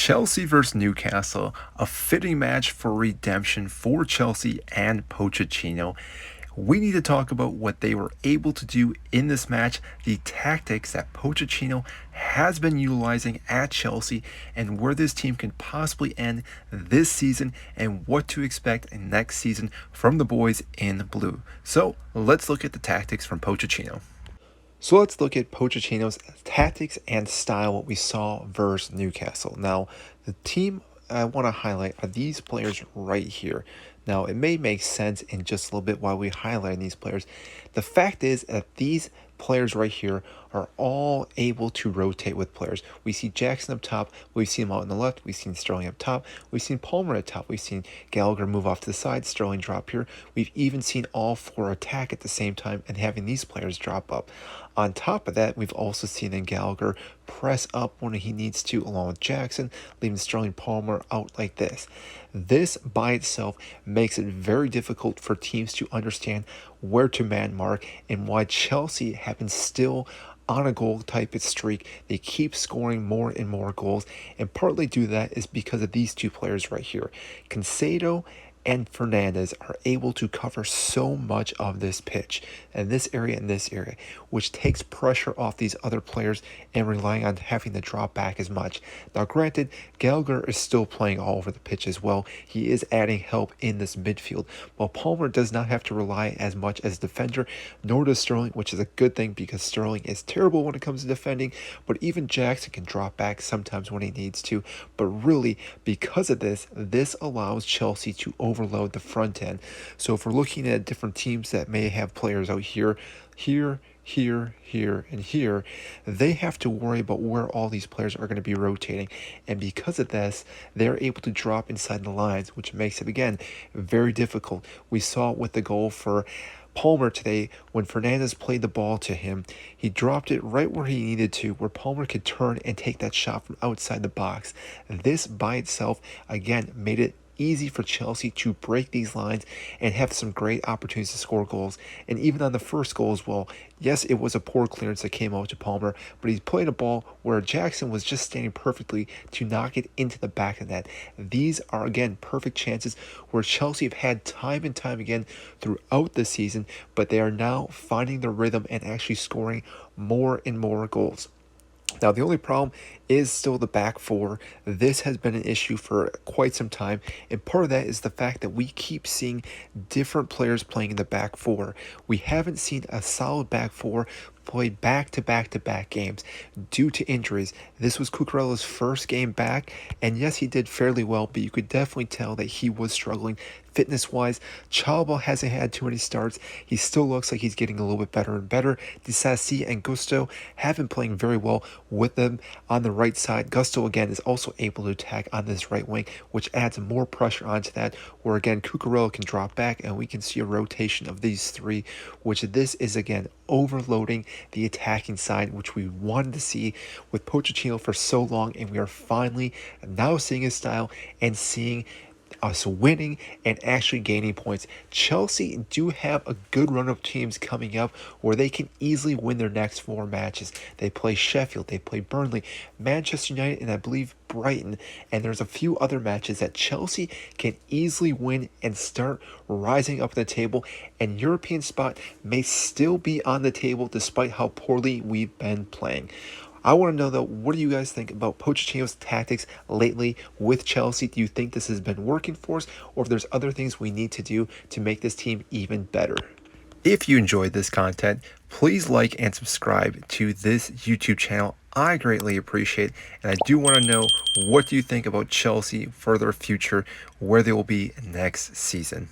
Chelsea versus Newcastle, a fitting match for redemption for Chelsea and Pochettino. We need to talk about what they were able to do in this match, the tactics that Pochettino has been utilizing at Chelsea, and where this team can possibly end this season, and what to expect next season from the boys in blue. So let's look at the tactics from Pochettino. So let's look at Pochettino's tactics and style, what we saw versus Newcastle. Now, the team I want to highlight are these players right here. Now, it may make sense in just a little bit why we highlight these players. The fact is that these players right here are all able to rotate with players. We see Jackson up top, we've seen him out on the left, we've seen Sterling up top, we've seen Palmer at top, we've seen Gallagher move off to the side, Sterling drop here. We've even seen all four attack at the same time and having these players drop up. On top of that, we've also seen then Gallagher press up when he needs to along with Jackson, leaving Sterling Palmer out like this. This by itself makes it very difficult for teams to understand where to man mark, and why Chelsea have been still on a goal type of streak. They keep scoring more and more goals, and partly due to that is because of these two players right here. Caicedo and Fernandez are able to cover so much of this pitch and this area, which takes pressure off these other players and relying on having to drop back as much. Now, granted, Gallagher is still playing all over the pitch as well. He is adding help in this midfield, while Palmer does not have to rely as much as defender, nor does Sterling, which is a good thing because Sterling is terrible when it comes to defending, but even Jackson can drop back sometimes when he needs to. But really, because of this, this allows Chelsea to overload the front end. So if we're looking at different teams that may have players out here, and here, they have to worry about where all these players are going to be rotating. And because of this, they're able to drop inside the lines, which makes it, again, very difficult. We saw it with the goal for Palmer today. When Fernandez played the ball to him, he dropped it right where he needed to, where Palmer could turn and take that shot from outside the box. This by itself, again, made it easy for Chelsea to break these lines and have some great opportunities to score goals. And even on the first goal as well, yes, it was a poor clearance that came out to Palmer, but he played a ball where Jackson was just standing perfectly to knock it into the back of the net. These are, again, perfect chances where Chelsea have had time and time again throughout the season, but they are now finding the rhythm and actually scoring more and more goals. Now, the only problem is still the back four. This has been an issue for quite some time, and part of that is the fact that we keep seeing different players playing in the back four. We haven't seen a solid back four play back-to-back games due to injuries. This was Cucurella's first game back, and yes, he did fairly well, but you could definitely tell that he was struggling fitness-wise. Chalba hasn't had too many starts. He still looks like he's getting a little bit better and better. Disasi and Gusto have been playing very well with them on the right side. Gusto, again, is also able to attack on this right wing, which adds more pressure onto that, where, again, Cucurella can drop back, and we can see a rotation of these three, which this is, again, overloading the attacking side, which we wanted to see with Pochettino for so long, and we are finally now seeing his style and seeing us winning and actually gaining points. Chelsea do have a good run of teams coming up where they can easily win their next four matches. They play Sheffield, they play Burnley, Manchester United, and I believe Brighton, and there's a few other matches that Chelsea can easily win and start rising up the table, and European spot may still be on the table despite how poorly we've been playing. I want to know, though, what do you guys think about Pochettino's tactics lately with Chelsea? Do you think this has been working for us, or if there's other things we need to do to make this team even better? If you enjoyed this content, please like and subscribe to this YouTube channel. I greatly appreciate it, and I do want to know, what do you think about Chelsea for their future, where they will be next season?